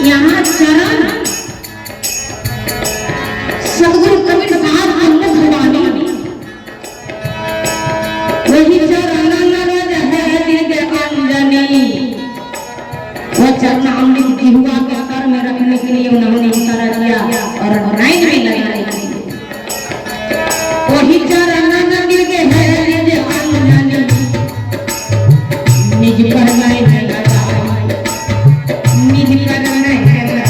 यहाँ चरण सदगुरु कबीर साहब के मुख वाणी वही चरण नरद है दिव्य अंजनी। वो चरण अमृत की हुआ के कर में रखने के लिए उन्होंने इशारा किया और नाइन में लगाई। वही चरण नरद के है दिव्य अंजनी निज पर नहीं लगा निज पर नहीं लगा।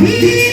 He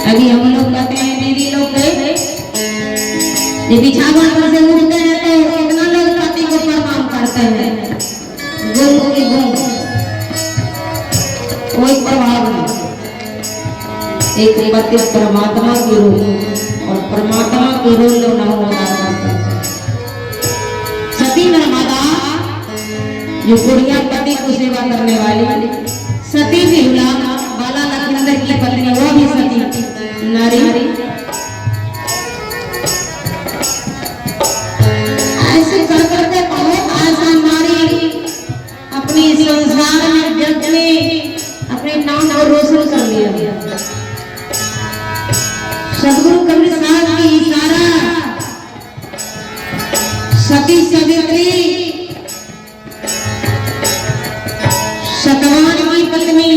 अभी हम लोग कहते हैं दीदी लोग ये बिछावन पर से उठते हैं तो कितना लोग पति को प्रणाम करते हैं, गुरु की गुरु कोई प्रभाव नहीं। एक पति परमात्मा की रूप और परमात्मा की रूप न होना सती नर्मदा जो कुड़िया पति को सेवा करने वाली सती भी बाला लखनंदर की पत्नी वो भी सती नारी ऐसे करते बहुत आसान नारी अपनी संसार में जग में अपने नाम को रोशन कर लिया। सदगुरु कबीर साहब की इशारा सती सवित्री सतवान की पत्नी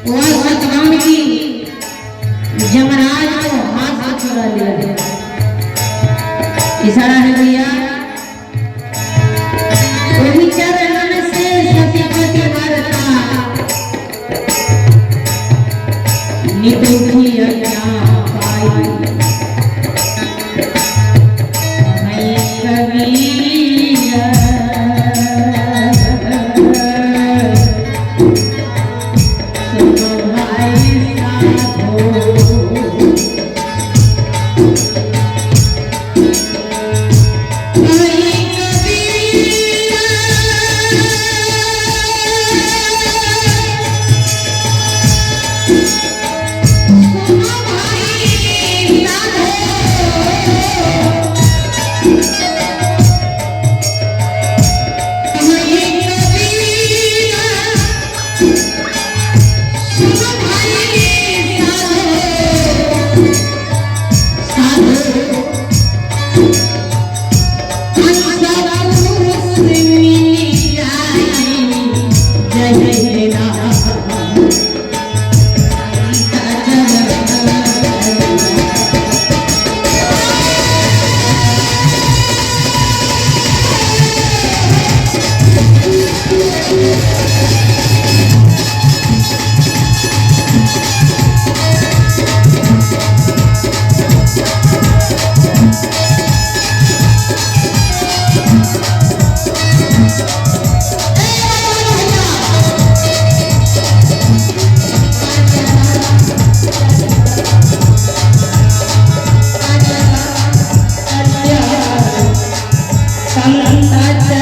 वह सतवान की जमराज को हाथ से छुड़ा लिया। इशारा है भैया चरण से सतीपति वार्ता itu dia पाई hai कबीरा सुनो भाई साधो Sananta